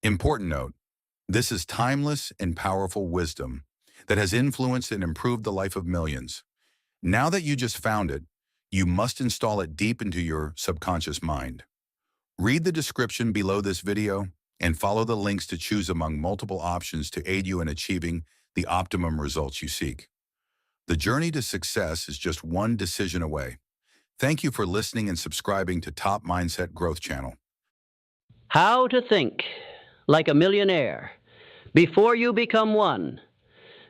Important note, this is timeless and powerful wisdom that has influenced and improved the life of millions. Now that you just found it, you must install it deep into your subconscious mind. Read the description below this video and follow the links to choose among multiple options to aid you in achieving the optimum results you seek. The journey to success is just one decision away. Thank you for listening and subscribing to Top Mindset Growth Channel. How to think like a millionaire before you become one,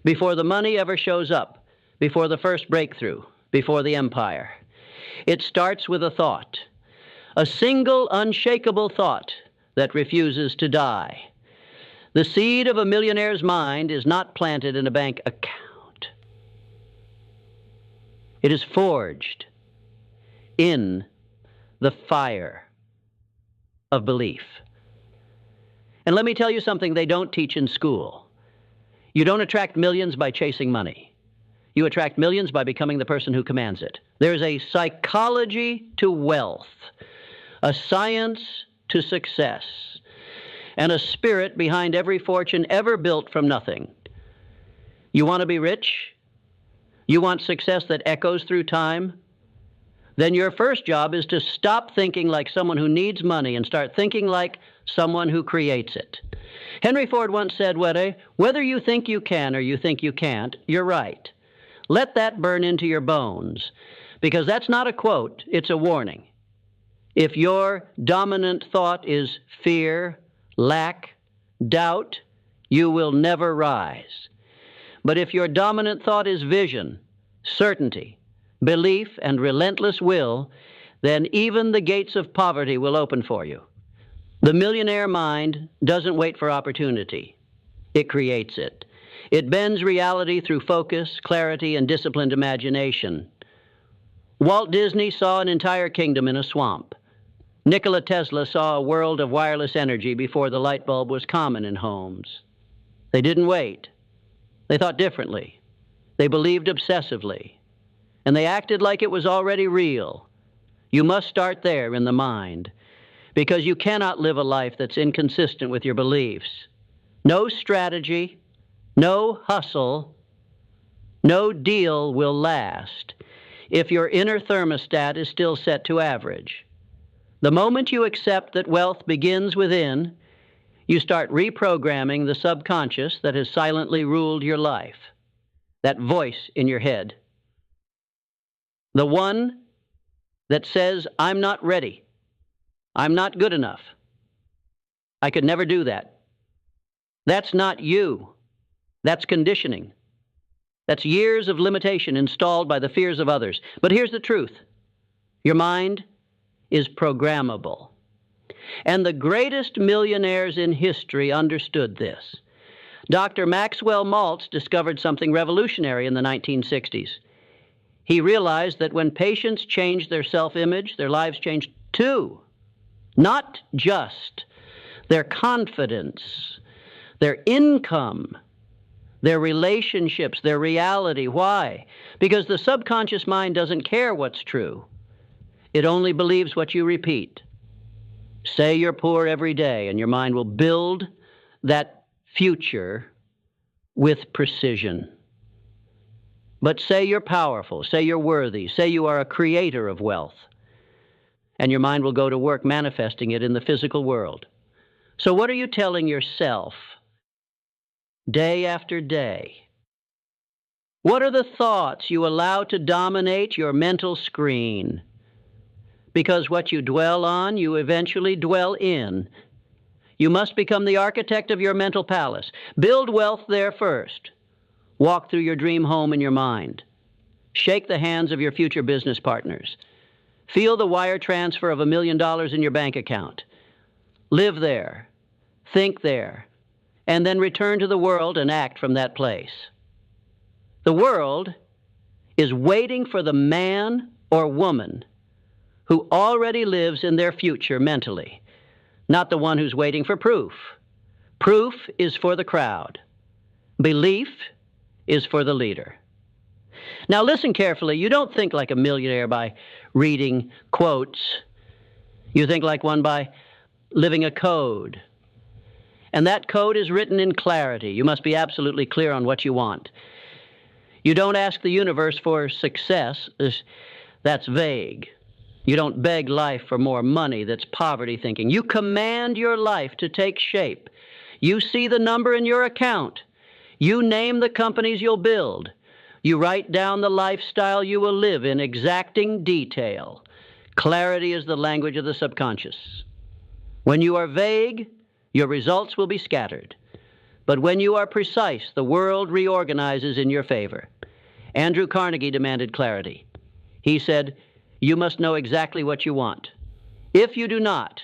before the money ever shows up, before the first breakthrough, before the empire. It starts with a thought, a single unshakable thought that refuses to die. The seed of a millionaire's mind is not planted in a bank account. It is forged in the fire of belief. And let me tell you something they don't teach in school. You don't attract millions by chasing money. You attract millions by becoming the person who commands it. There's a psychology to wealth, a science to success, and a spirit behind every fortune ever built from nothing. You want to be rich? You want success that echoes through time? Then your first job is to stop thinking like someone who needs money and start thinking like someone who creates it. Henry Ford once said, whether you think you can or you think you can't, you're right. Let that burn into your bones, because that's not a quote, it's a warning. If your dominant thought is fear, lack, doubt, you will never rise. But if your dominant thought is vision, certainty, belief, and relentless will, then even the gates of poverty will open for you. The millionaire mind doesn't wait for opportunity. It creates it. It bends reality through focus, clarity, and disciplined imagination. Walt Disney saw an entire kingdom in a swamp. Nikola Tesla saw a world of wireless energy before the light bulb was common in homes. They didn't wait. They thought differently. They believed obsessively. And they acted like it was already real. You must start there in the mind, because you cannot live a life that's inconsistent with your beliefs. No strategy, no hustle, no deal will last if your inner thermostat is still set to average. The moment you accept that wealth begins within, you start reprogramming the subconscious that has silently ruled your life, that voice in your head. The one that says, I'm not ready. I'm not good enough. I could never do that. That's not you. That's conditioning. That's years of limitation installed by the fears of others. But here's the truth. Your mind is programmable. And the greatest millionaires in history understood this. Dr. Maxwell Maltz discovered something revolutionary in the 1960s. He realized that when patients changed their self-image, their lives changed too. Not just their confidence, their income, their relationships, their reality. Why? Because the subconscious mind doesn't care what's true. It only believes what you repeat. Say you're poor every day, and your mind will build that future with precision. But say you're powerful, say you're worthy, say you are a creator of wealth, and your mind will go to work manifesting it in the physical world. So what are you telling yourself day after day? What are the thoughts you allow to dominate your mental screen? Because what you dwell on, you eventually dwell in. You must become the architect of your mental palace. Build wealth there first. Walk through your dream home in your mind. Shake the hands of your future business partners. Feel the wire transfer of $1 million in your bank account. Live there. Think there. And then return to the world and act from that place. The world is waiting for the man or woman who already lives in their future mentally, not the one who's waiting for proof. Proof is for the crowd. Belief is for the leader. Now listen carefully. You don't think like a millionaire by reading quotes. You think like one by living a code. And that code is written in clarity. You must be absolutely clear on what you want. You don't ask the universe for success. That's vague. You don't beg life for more money. That's poverty thinking. You command your life to take shape. You see the number in your account. You name the companies you'll build. You write down the lifestyle you will live in exacting detail. Clarity is the language of the subconscious. When you are vague, your results will be scattered. But when you are precise, the world reorganizes in your favor. Andrew Carnegie demanded clarity. He said, "You must know exactly what you want. If you do not,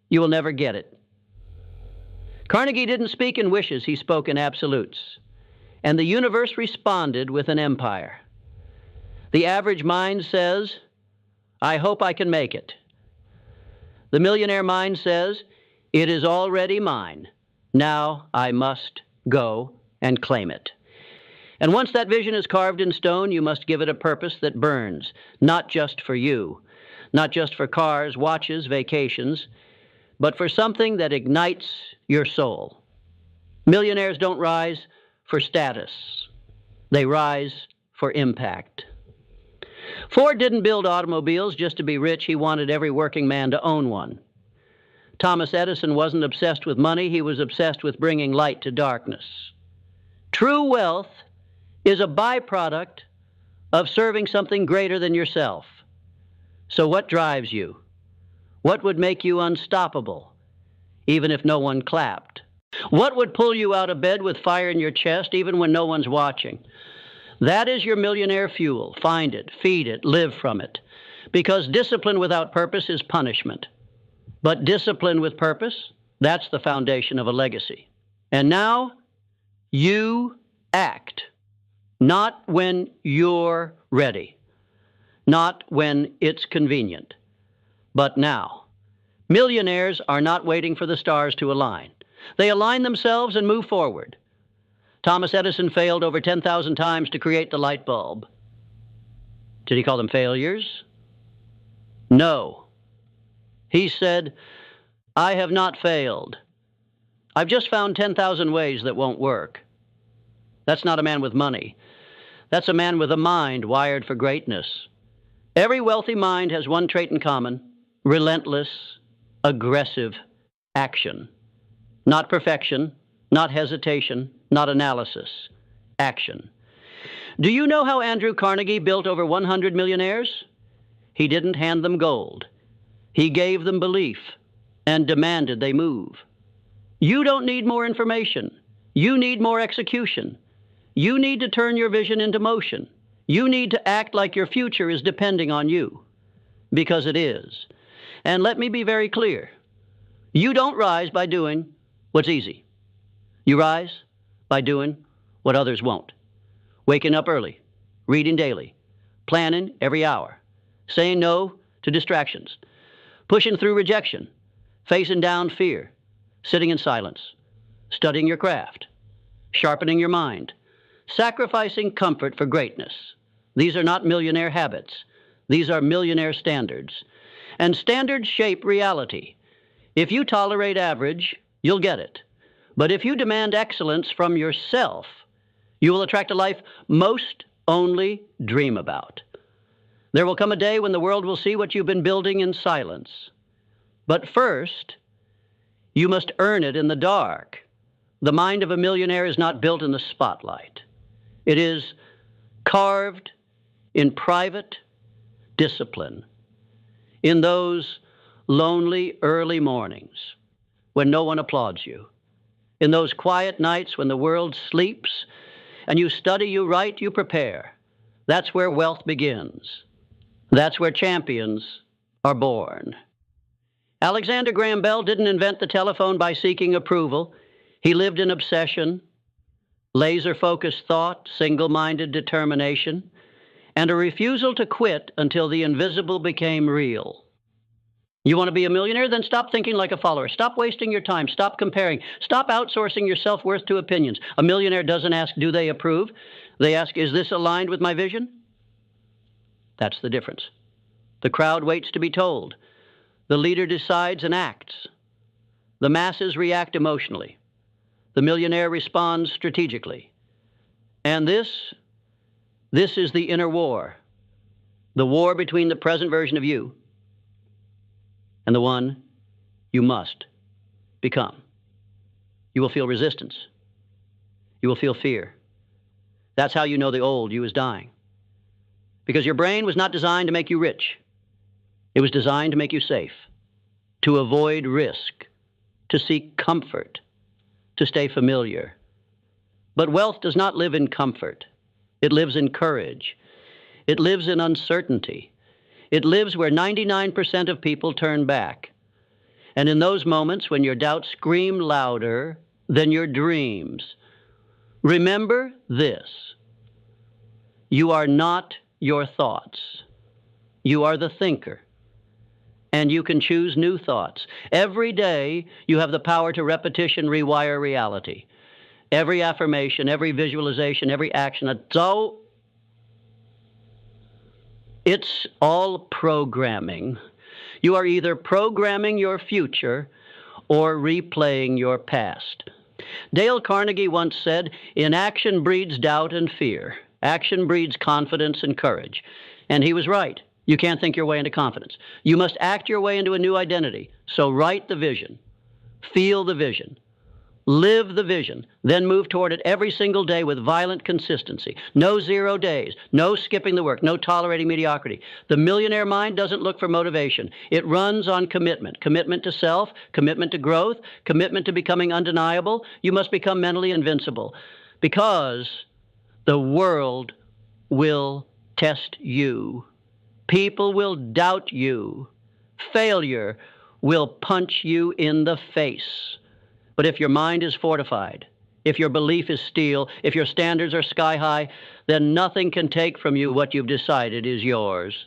you will never get it." Carnegie didn't speak in wishes, he spoke in absolutes. And the universe responded with an empire. The average mind says, "I hope I can make it." The millionaire mind says, "It is already mine. Now I must go and claim it." And once that vision is carved in stone, you must give it a purpose that burns, not just for you, not just for cars, watches, vacations, but for something that ignites your soul. Millionaires don't rise for status. They rise for impact. Ford didn't build automobiles just to be rich. He wanted every working man to own one. Thomas Edison wasn't obsessed with money. He was obsessed with bringing light to darkness. True wealth is a byproduct of serving something greater than yourself. So what drives you? What would make you unstoppable, even if no one clapped? What would pull you out of bed with fire in your chest, even when no one's watching? That is your millionaire fuel. Find it, feed it, live from it. Because discipline without purpose is punishment. But discipline with purpose, that's the foundation of a legacy. And now, you act. Not when you're ready. Not when it's convenient. But now. Millionaires are not waiting for the stars to align. They align themselves and move forward. Thomas Edison failed over 10,000 times to create the light bulb. Did he call them failures? No. He said, "I have not failed. I've just found 10,000 ways that won't work." That's not a man with money. That's a man with a mind wired for greatness. Every wealthy mind has one trait in common: relentless, aggressive action. Not perfection, not hesitation, not analysis. Action. Do you know how Andrew Carnegie built over 100 millionaires? He didn't hand them gold. He gave them belief and demanded they move. You don't need more information. You need more execution. You need to turn your vision into motion. You need to act like your future is depending on you, because it is. And let me be very clear. You don't rise by doing what's easy. You rise by doing what others won't. Waking up early, reading daily, planning every hour, saying no to distractions, pushing through rejection, facing down fear, sitting in silence, studying your craft, sharpening your mind, sacrificing comfort for greatness. These are not millionaire habits. These are millionaire standards. And standards shape reality. If you tolerate average, you'll get it. But if you demand excellence from yourself, you will attract a life most only dream about. There will come a day when the world will see what you've been building in silence. But first, you must earn it in the dark. The mind of a millionaire is not built in the spotlight. It is carved in private discipline, in those lonely early mornings when no one applauds you, in those quiet nights when the world sleeps and you study, you write, you prepare. That's where wealth begins. That's where champions are born. Alexander Graham Bell didn't invent the telephone by seeking approval. He lived in obsession, laser-focused thought, single-minded determination, and a refusal to quit until the invisible became real. You want to be a millionaire? Then stop thinking like a follower. Stop wasting your time. Stop comparing. Stop outsourcing your self-worth to opinions. A millionaire doesn't ask, do they approve? They ask, is this aligned with my vision? That's the difference. The crowd waits to be told. The leader decides and acts. The masses react emotionally. The millionaire responds strategically. And this is the inner war, the war between the present version of you and the one you must become. You will feel resistance. You will feel fear. That's how you know the old you is dying. Because your brain was not designed to make you rich. It was designed to make you safe, to avoid risk, to seek comfort, to stay familiar. But wealth does not live in comfort. It lives in courage. It lives in uncertainty. It lives where 99% of people turn back. And in those moments when your doubts scream louder than your dreams, remember this: you are not your thoughts. You are the thinker. And you can choose new thoughts. Every day, you have the power to repetition rewire reality. Every affirmation, every visualization, every action. It's all programming. You are either programming your future or replaying your past. Dale Carnegie once said, "Inaction breeds doubt and fear. Action breeds confidence and courage." And he was right. You can't think your way into confidence. You must act your way into a new identity. So write the vision, feel the vision, live the vision, then move toward it every single day with violent consistency. No 0 days, no skipping the work, no tolerating mediocrity. The millionaire mind doesn't look for motivation. It runs on commitment. Commitment to self, commitment to growth, commitment to becoming undeniable. You must become mentally invincible because the world will test you. People will doubt you. Failure will punch you in the face. But if your mind is fortified, if your belief is steel, if your standards are sky high, then nothing can take from you what you've decided is yours.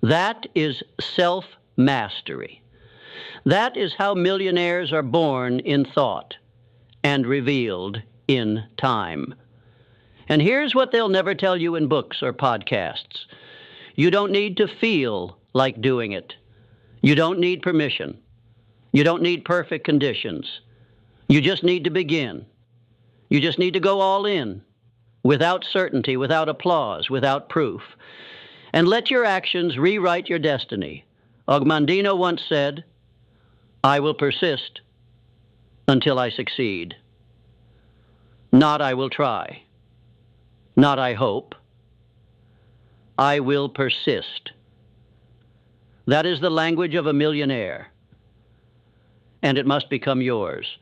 That is self-mastery. That is how millionaires are born in thought and revealed in time. And here's what they'll never tell you in books or podcasts. You don't need to feel like doing it. You don't need permission. You don't need perfect conditions. You just need to begin. You just need to go all in, without certainty, without applause, without proof. And let your actions rewrite your destiny. Ogmandino once said, "I will persist until I succeed. Not I will try. Not I hope. I will persist." That is the language of a millionaire, and it must become yours.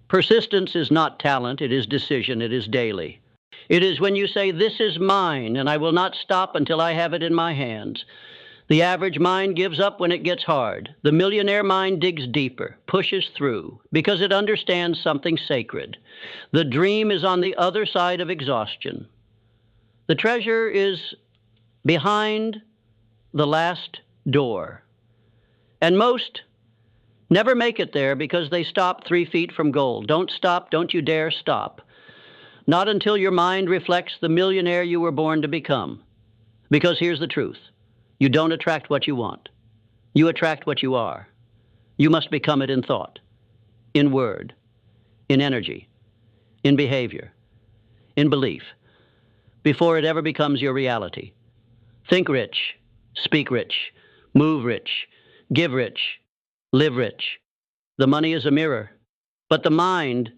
Persistence is not talent, it is decision, it is daily. It is when you say, "This is mine, and I will not stop until I have it in my hands." The average mind gives up when it gets hard. The millionaire mind digs deeper, pushes through, because it understands something sacred. The dream is on the other side of exhaustion. The treasure is behind the last door. And most never make it there because they stop 3 feet from goal. Don't stop, don't you dare stop. Not until your mind reflects the millionaire you were born to become. Because here's the truth. You don't attract what you want. You attract what you are. You must become it in thought, in word, in energy, in behavior, in belief, before it ever becomes your reality. Think rich, speak rich, move rich, give rich, live rich. The money is a mirror, but the mind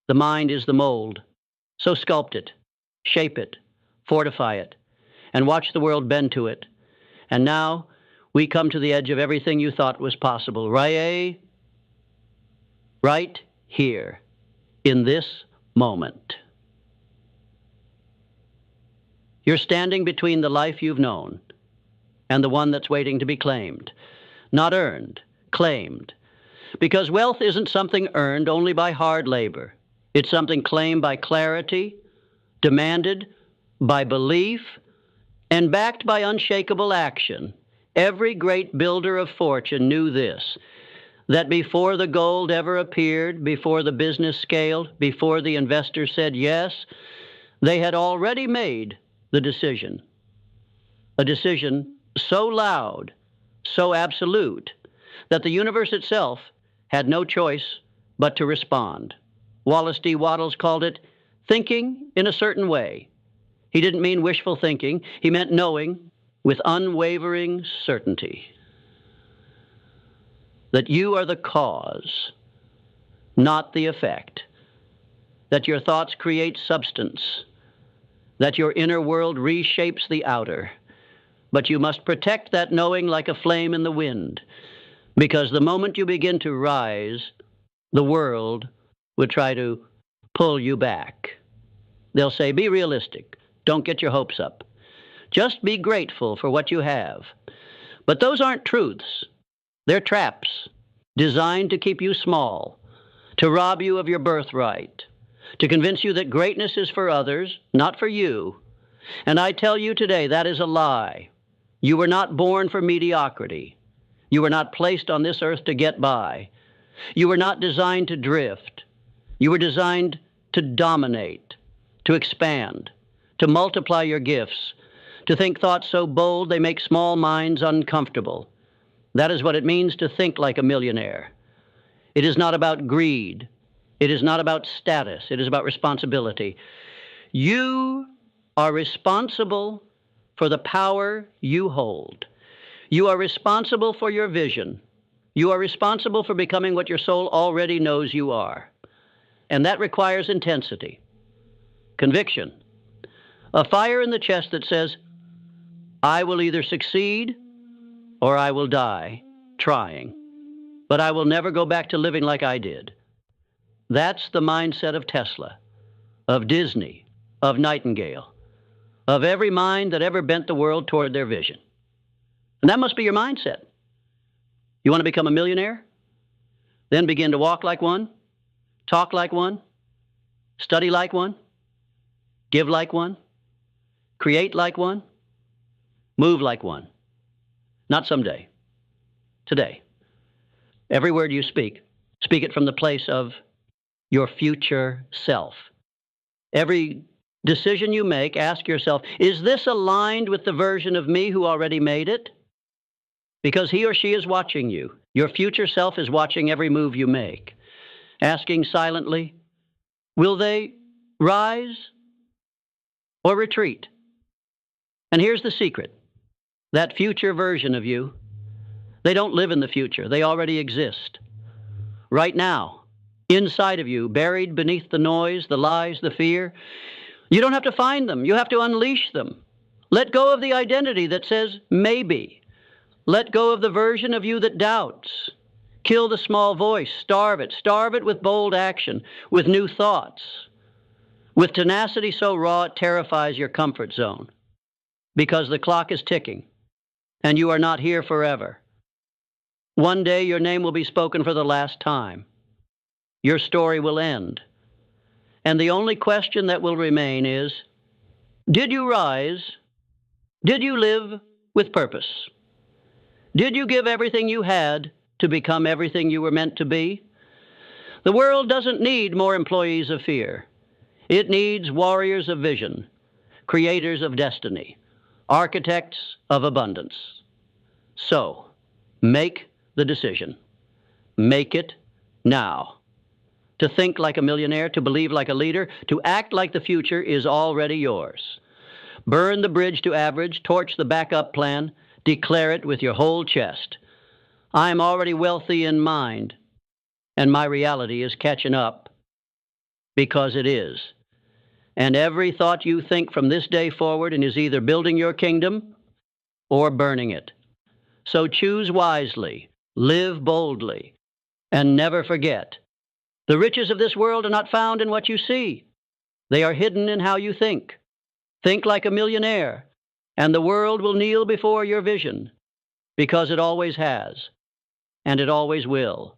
is the mold. So sculpt it, shape it, fortify it, and watch the world bend to it. And now we come to the edge of everything you thought was possible. Right here, in this moment. You're standing between the life you've known and the one that's waiting to be claimed. Not earned, claimed. Because wealth isn't something earned only by hard labor. It's something claimed by clarity, demanded by belief, and backed by unshakable action. Every great builder of fortune knew this, that before the gold ever appeared, before the business scaled, before the investor said yes, they had already made the decision. A decision so loud, so absolute, that the universe itself had no choice but to respond. Wallace D. Wattles called it thinking in a certain way. He didn't mean wishful thinking. He meant knowing with unwavering certainty that you are the cause, not the effect, that your thoughts create substance, that your inner world reshapes the outer. But you must protect that knowing like a flame in the wind, because the moment you begin to rise, the world will try to pull you back. They'll say, be realistic. Don't get your hopes up. Just be grateful for what you have. But those aren't truths. They're traps designed to keep you small, to rob you of your birthright, to convince you that greatness is for others, not for you. And I tell you today, that is a lie. You were not born for mediocrity. You were not placed on this earth to get by. You were not designed to drift. You were designed to dominate, to expand, to multiply your gifts, to think thoughts so bold they make small minds uncomfortable. That is what it means to think like a millionaire. It is not about greed. It is not about status. It is about responsibility. You are responsible for the power you hold. You are responsible for your vision. You are responsible for becoming what your soul already knows you are. And that requires intensity, conviction, a fire in the chest that says, I will either succeed or I will die trying, but I will never go back to living like I did. That's the mindset of Tesla, of Disney, of Nightingale, of every mind that ever bent the world toward their vision. And that must be your mindset. You want to become a millionaire? Then begin to walk like one, talk like one, study like one, give like one, create like one, move like one. Not someday, today. Every word you speak, speak it from the place of your future self. Every decision you make, ask yourself, is this aligned with the version of me who already made it? Because he or she is watching you. Your future self is watching every move you make. Asking silently, will they rise or retreat? And here's the secret. That future version of you, they don't live in the future. They already exist. Right now, inside of you, buried beneath the noise, the lies, the fear. You don't have to find them. You have to unleash them. Let go of the identity that says maybe. Let go of the version of you that doubts. Kill the small voice. Starve it. Starve it with bold action, with new thoughts, with tenacity so raw it terrifies your comfort zone. Because the clock is ticking, and you are not here forever. One day your name will be spoken for the last time. Your story will end. And the only question that will remain is, did you rise? Did you live with purpose? Did you give everything you had to become everything you were meant to be? The world doesn't need more employees of fear. It needs warriors of vision, creators of destiny, architects of abundance. So, make the decision. Make it now. To think like a millionaire, to believe like a leader, to act like the future is already yours. Burn the bridge to average, torch the backup plan, declare it with your whole chest. I am already wealthy in mind, and my reality is catching up, because it is. And every thought you think from this day forward and is either building your kingdom or burning it. So choose wisely, live boldly, and never forget. The riches of this world are not found in what you see. They are hidden in how you think. Think like a millionaire, and the world will kneel before your vision, because it always has, and it always will.